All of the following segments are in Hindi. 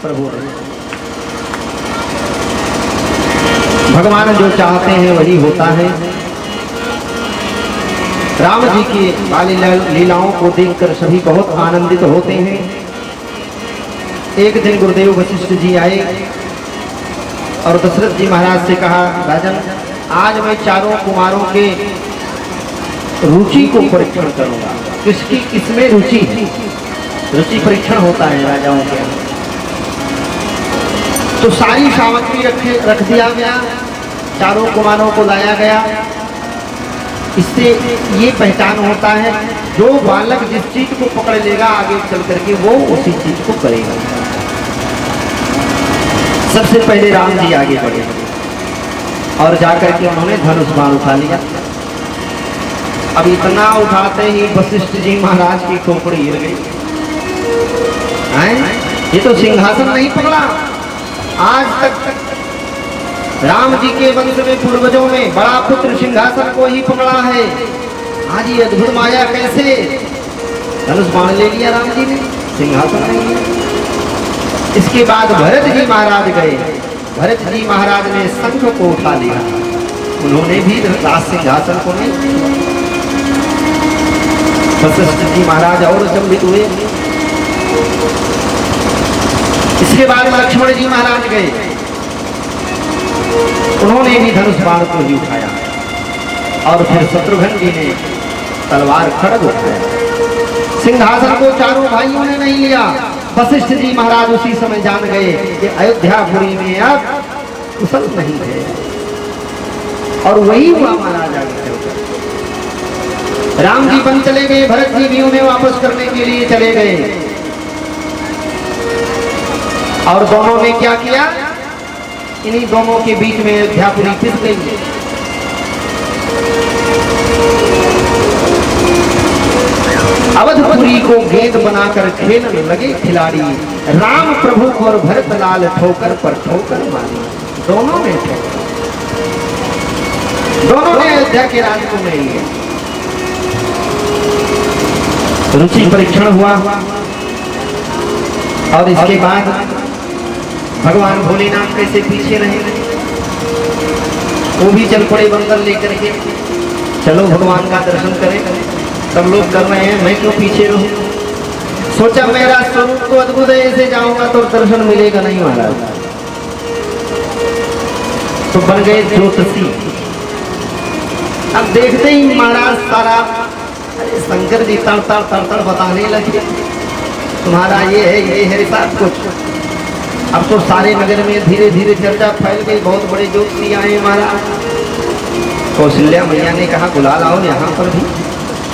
प्रभु ने। भगवान जो चाहते हैं वही होता है। राम जी की बाली लीलाओं को देखकर सभी बहुत आनंदित होते हैं। एक दिन गुरुदेव वशिष्ठ जी आए और दशरथ जी महाराज से कहा, राजन आज मैं चारों कुमारों के रुचि को परीक्षण करूंगा, किसकी किसमें रुचि है। रुचि परीक्षण होता है राजाओं के। तो सारी सामग्री रख दिया गया, चारों कुमारों को लाया गया। इससे ये पहचान होता है जो बालक जिस चीज को पकड़ लेगा आगे चल करके वो उसी चीज को करेगा। सबसे पहले राम जी आगे बढ़े और जाकर के उन्होंने धनुष बाण उठा लिया। अब इतना उठाते ही वशिष्ठ जी महाराज की खोपड़ी हिल गई। ये तो सिंहासन नहीं पकड़ा, आज तक राम जी के वंश में पूर्वजों में बड़ा पुत्र सिंहासन को ही पकड़ा है। आज ये अद्भुत माया कैसे। धनुष बाण ले लिया राम जी ने, सिंहासन नहीं लिया। इसके बाद भरत जी महाराज गए। भरत जी महाराज ने शंख को उठा लिया, उन्होंने भी राज सिंहासन को नहीं। वशिष्ठ जी महाराज और अचंभित हुए। इसके बाद लक्ष्मण जी महाराज गए, उन्होंने भी धनुष बाण को ही उठाया। और फिर शत्रुघ्न जी ने तलवार खड़ग उठाया। सिंहासन को चारों भाइयों ने नहीं लिया। वशिष्ठ जी महाराज उसी समय जान गए कि अयोध्यापुरी में अब कुशल नहीं है। और वही हुआ महाराज आगे चलकर। राम जी बन चले गए, भरत जी भी उन्हें वापस करने के लिए चले गए। और दोनों ने क्या किया, इन्हीं दोनों के बीच में अयोध्यापुरी पिस गई। अवधपुरी को गेंद बनाकर खेलने लगे खिलाड़ी। राम प्रभु और भरत लाल ठोकर पर ठोकर मारी। दोनों ने अयोध्या के राज को नहीं लिया। रुचि परीक्षण हुआ और इसके बाद भगवान भोलेनाथ कैसे पीछे रहे, वो भी चल पड़े बंदर लेकर के। चलो भगवान का दर्शन करें, सब लोग कर रहे हैं, मैं क्यों पीछे रहूं। सोचा मेरा स्वरूप तो अद्भुत है, ऐसे जाऊंगा तो दर्शन मिलेगा नहीं महाराज। तो बन गए ज्योतिषी। अब देखते ही महाराज सारा, अरे शंकर जी तड़ बताने लगे, तुम्हारा ये है सब कुछ। अब तो सारे नगर में धीरे धीरे चर्चा फैल गई, बहुत बड़े ज्योतिषी आए महाराज। कौशल्या मैया ने कहा बुला लाओ यहाँ पर भी,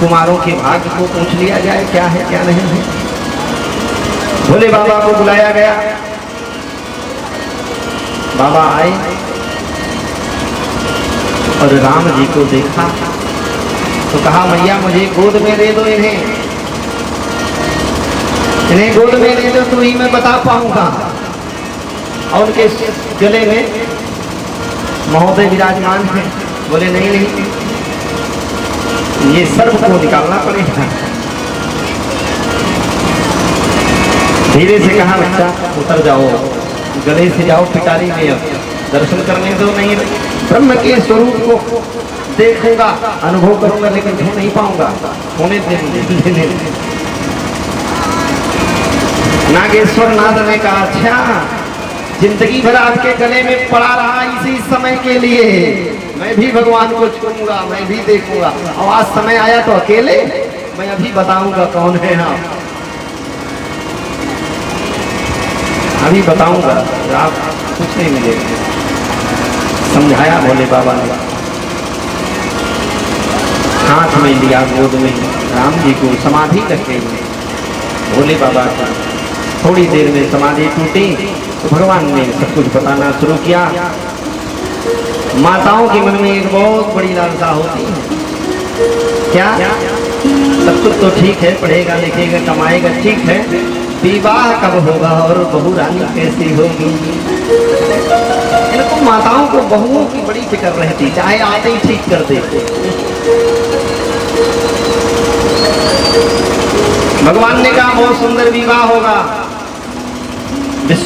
कुमारों के भाग्य को पूछ लिया जाए क्या है क्या नहीं है। भोले बाबा को बुलाया गया। बाबा आए और राम जी को देखा तो कहा मैया मुझे गोद में दे दो, इन्हें गोद में दे दो तो ही मैं बता पाऊंगा। और उनके गले में महोदय विराजमान है। बोले नहीं, ये सर्प को निकालना पड़ेगा। धीरे से कहा बच्चा उतर जाओ, गले से जाओ पिटारी में, अब दर्शन करने दो। नहीं, ब्रह्म के स्वरूप को देखूंगा, अनुभव करूंगा, लेकिन छू नहीं पाऊंगा। होने देने नागेश्वर नाथ ने कहा अच्छा, जिंदगी भर आपके गले में पड़ा रहा इसी समय के लिए, मैं भी भगवान को छूऊंगा, मैं भी देखूंगा। और आज समय आया तो अकेले, मैं अभी बताऊंगा कौन है आप, अभी बताऊंगा, आप कुछ नहीं मिलेगा। समझाया भोले बाबा ने, हाथ में लिया गोद में राम जी को, समाधि रखे हुए भोले बाबा का। थोड़ी देर में समाधि टूटी तो भगवान ने सब कुछ बताना शुरू किया। माताओं के मन में एक बहुत बड़ी लालसा होती है, क्या सब कुछ तो ठीक है, पढ़ेगा लिखेगा कमाएगा ठीक है, विवाह कब होगा और बहू रानी कैसी होगी। इनको माताओं को बहुओं की बड़ी फिक्र रहती, चाहे आते ही ठीक कर देते। भगवान ने कहा बहुत सुंदर विवाह होगा,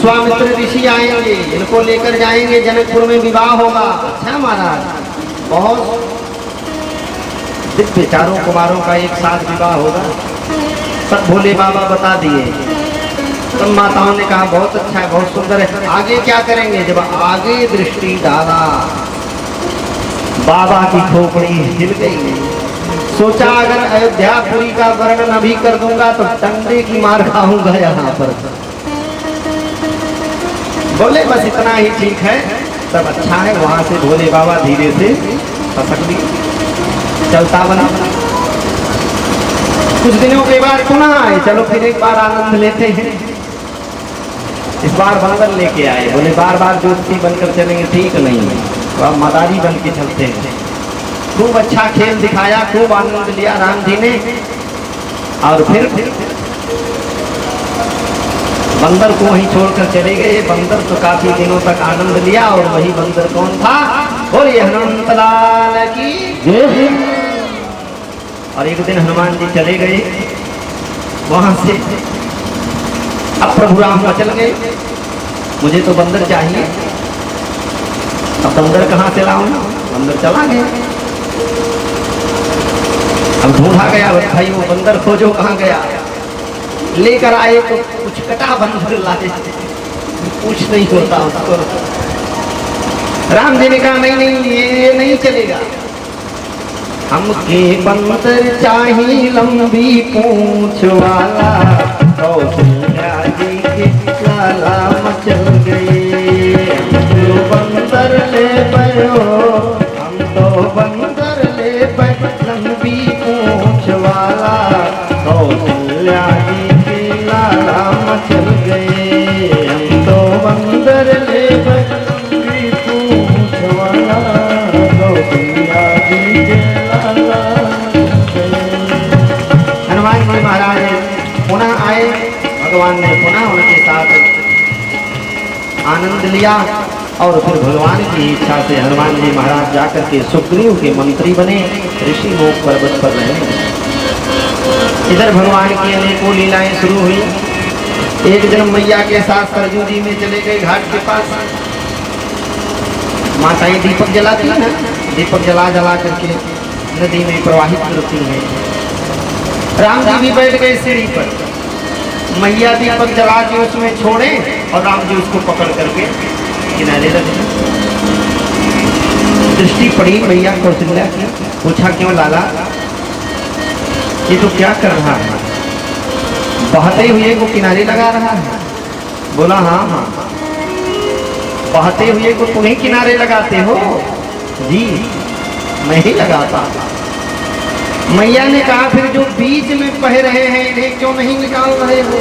विश्वामित्र ऋषि आएंगे, इनको लेकर जाएंगे, जनकपुर में विवाह होगा। अच्छा महाराज, बहुत दिव्य चारों कुमारों का एक साथ विवाह होगा। सब भोले बाबा बता दिए। सब माताओं ने कहा बहुत अच्छा है, बहुत सुंदर है, आगे क्या करेंगे? जब आगे दृष्टि डाला, बाबा की खोपड़ी हिल गई। सोचा अगर अयोध्यापुरी का वर्णन अभी कर दूंगा तो डंडे की मार खाऊंगा यहाँ पर। बोले बस इतना ही ठीक है, सब अच्छा है। वहां से भोले बाबा धीरे से खसक लिए, चलता बना। कुछ दिनों के बाद पुनः आए, चलो फिर एक बार आनंद लेते हैं। इस बार बंदर लेके आए। बोले बार बार ज्योतिषी बनकर चलेंगे ठीक नहीं है, तो अब मदारी बन के चलते हैं। खूब अच्छा खेल दिखाया, खूब आनंद लिया राम जी ने। और फिर बंदर को वहीं छोड़कर चले गए। बंदर तो काफी दिनों तक आनंद लिया। और वही बंदर कौन था? बोलिए हनुमंत लाल की जय। और एक दिन हनुमान जी चले गए वहां से। अब प्रभु राम मचल गए, मुझे तो बंदर चाहिए। अब बंदर कहाँ से लाऊं? बंदर चला गया। अब ढूंढा गया, भाई वो बंदर खोजो कहाँ गया। लेकर आए तो कुछ कटा बंदर लाए, कुछ नहीं होता उसको। राम जी ने कहा नहीं नहीं ये नहीं चलेगा, हमके बंदर चाहिए लंबी पूंछ वाला। कौशल्या जी के लाला मचल गए, हम तो बंदर ले पयो, हम तो बंदर ले पयो लंबी पूंछ वाला। कौशल्या जी के लाला मचल गए, हम तो बंदर ले पयो लंबी पूंछ वाला। कौशल्या जी के लाला मचल गए। हनुमान जी महाराज पुनः आए। भगवान ने पुनः उनके साथ आनंद लिया। और फिर भगवान की इच्छा से हनुमान जी महाराज जाकर के सुग्रीव के मंत्री बने, ऋषि लोक पर्वत पर रहे। इधर भगवान की अनेकों लीलाएं शुरू हुई। एक दिन मैया के साथ सरजू जी में चले गए घाट के पास। माताएं दीपक जलाती है ना, दीपक जला जला करके नदी में प्रवाहित करती है। राम जी भी बैठ गए सीढ़ी पर। मैया दीपक जला के उसमें छोड़े और राम जी उसको पकड़ करके किनारे रख दिए। दृष्टि पड़ी मैया कौशल्या की। पूछा क्यों लाला, ये तो क्या कर रहा है? बहते हुए को किनारे लगा रहा है। बोला हाँ हाँ, बहते हुए को तुम्हें किनारे लगाते हो? जी मैं ही लगाता। मैया ने कहा फिर जो बीच में बह रहे हैं इन्हें क्यों नहीं निकाल रहे हो?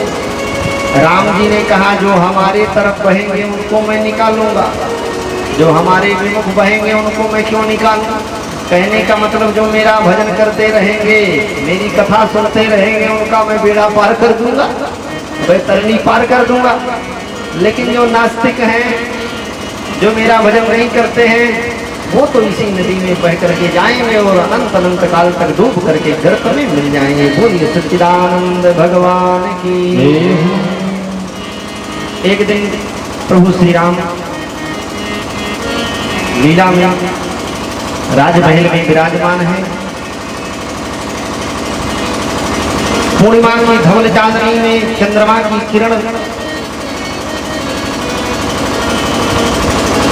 राम जी ने कहा जो हमारे तरफ बहेंगे उनको मैं निकालूंगा, जो हमारे विमुख बहेंगे उनको मैं क्यों निकालूं? कहने का मतलब जो मेरा भजन करते रहेंगे, मेरी कथा सुनते रहेंगे, उनका मैं बेड़ा पार कर दूंगा, बैतरणी पार कर दूंगा। लेकिन जो नास्तिक हैं, जो मेरा भजन नहीं करते हैं, वो तो इसी नदी में बह करके जाएंगे और अनंत अनंत काल तक डूब करके गर्त में मिल जाएंगे। बोलिए सच्चिदानंद भगवान की। एक दिन प्रभु श्री राम लीला में राजमहल में विराजमान है। पूर्णिमा की धवल चांदनी में चंद्रमा की किरण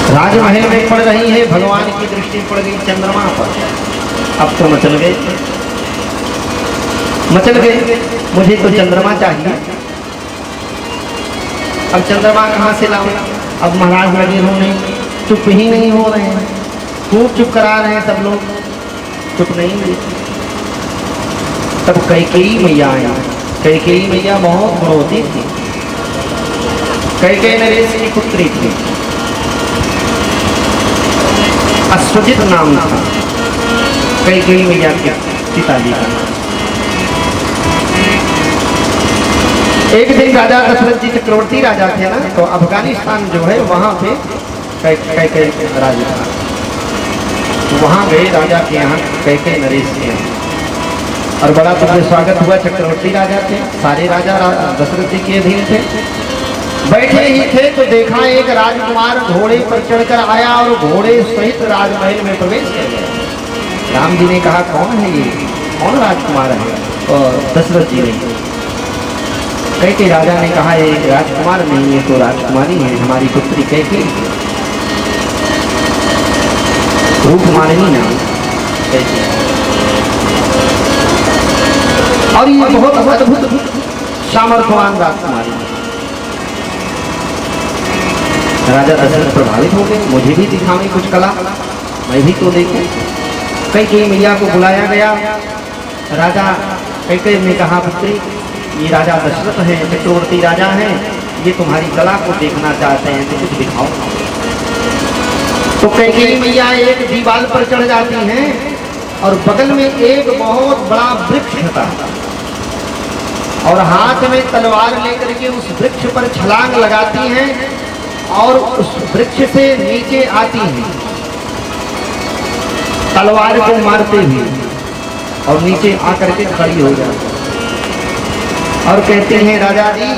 राजमहल में पड़ रही है। भगवान की दृष्टि पड़ गई चंद्रमा पर। अब तो मचल गए, मचल गए। मुझे तो चंद्रमा चाहिए। अब चंद्रमा कहाँ से लाऊं? अब महाराज लगे रोने, चुप ही नहीं हो रहे हैं, खूब चुप करा रहे हैं सब लोग, चुप नहीं हुए। तब कैकेयी मैया आई। कैकेयी मैया बहुत गुणवती थी। कैकेयी नरेश की पुत्री थी, अश्वजित नाम था कैकेयी मैया के पिताजी का। एक दिन राजा दशरथ जी चक्रवर्ती राजा थे ना, तो अफगानिस्तान जो है वहां पे कैकेयी राजा था। वहां गए राजा के यहाँ, कैकेयी नरेश के यहाँ, और बड़ा भव्य स्वागत हुआ। चक्रवर्ती राजा थे, सारे राजा दशरथ जी के अधीन थे। बैठे ही थे तो देखा एक राजकुमार घोड़े पर चढ़कर आया और घोड़े सहित राजमहल में प्रवेश कर गया। राम जी ने कहा कौन है ये, कौन राजकुमार है? और दशरथ जी ने, कैके राजा ने कहा ये राजकुमार नहीं, ये तो राजकुमारी है, हमारी पुत्री कैके, रूपमालिनी नाम कैके। और ये बहुत अद्भुत सामर्थ्यवान राजकुमारी। राजा दशरथ प्रभावित हो गए, मुझे भी दिखावे कुछ कला, मैं भी तो देखूं। कैकेयी मैया को बुलाया गया। राजा कैकेयी ने कहा पुत्री ये राजा दशरथ हैं, चक्रवर्ती राजा हैं, ये तुम्हारी कला को देखना चाहते हैं, तो कुछ दिखाओ। तो कैकेयी मैया एक दीवार पर चढ़ जाती हैं और बगल में एक बहुत बड़ा वृक्ष था और हाथ में तलवार लेकर के उस वृक्ष पर छलांग लगाती हैं और उस वृक्ष से नीचे आती हैं तलवार को मारते हुए और नीचे आकर के खड़ी हो जाती और कहते हैं राजा जी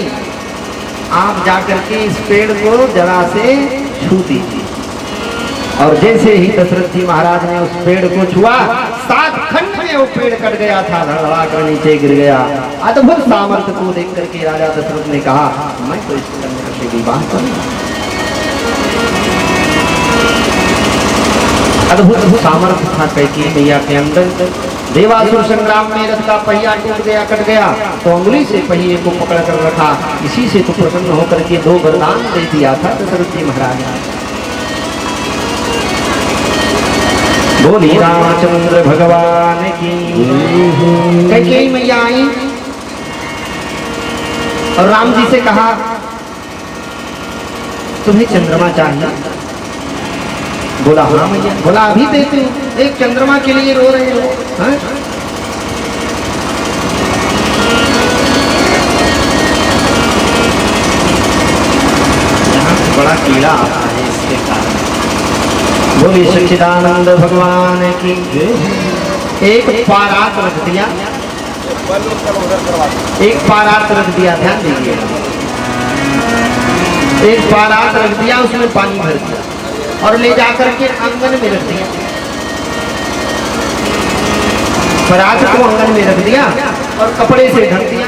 आप जाकर के इस पेड़ को जरा से छू दीजिए। और जैसे ही दशरथ जी महाराज ने उस पेड़ को छुआ, 7 खंड में वो पेड़ कट गया था, धड़धड़ा कर नीचे गिर गया। अद्भुत सामर्थ्य को देख करके राजा दशरथ ने कहा मैं तो इस कन्या से विवाह करूंगा। अद्भुत सामर्थ्य था कैकेयी मैया के अंदर। देवासुर संग्राम में रथ का पहिया टूट गया, कट गया, तो अंगुली से पहिए को पकड़ कर रखा। इसी से तो प्रसन्न होकर के 2 वरदान दे दिया था दशरथ जी महाराज। बोली रामचंद्र भगवान की। कैकेयी मैया आई और राम जी से कहा तुम्हें चंद्रमा चाहिए? बोला हाँ मैया। बोला अभी देती हूँ, एक चंद्रमा के लिए रो रहे हो? हाँ? यहाँ बड़ा कीड़ा आता है इसके कारण। बोली सच्चिदानंद भगवान की। एक पारात रख दिया, एक पारात रख दिया, ध्यान दीजिए, एक पारात रख दिया, उसमें पानी भर दिया और ले जाकर के आंगन में रख दिया। परात को आंगन में रख दिया और कपड़े से ढक दिया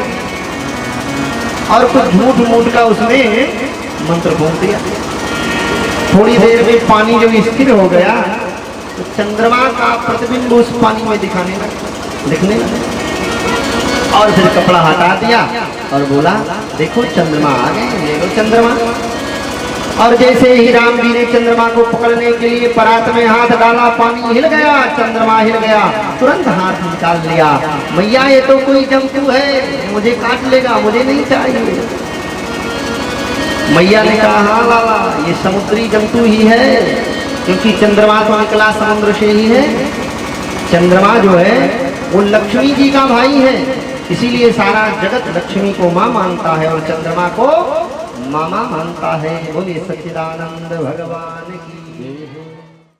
और कुछ झूठ मूठ का उसमें मंत्र बोल दिया। थोड़ी देर में पानी जब स्थिर हो गया तो चंद्रमा का प्रतिबिंब उस पानी में दिखने लगा और फिर कपड़ा हटा दिया और बोला देखो चंद्रमा आ गए, ले लो चंद्रमा। और जैसे ही राम जी ने चंद्रमा को पकड़ने के लिए परात में हाथ डाला, पानी हिल गया, चंद्रमा हिल गया, तुरंत हाथ निकाल लिया। मैया ये तो कोई जंतु है, मुझे काट लेगा, मुझे नहीं चाहिए। मैया ने कहा हाँ लाला ये समुद्री जंतु ही है, क्योंकि चंद्रमा तो निकला समुद्र से ही है। चंद्रमा जो है वो लक्ष्मी जी का भाई है, इसीलिए सारा जगत लक्ष्मी को माँ मानता है और चंद्रमा को मामा मानता है। बोलिए सच्चिदानंद भगवान की।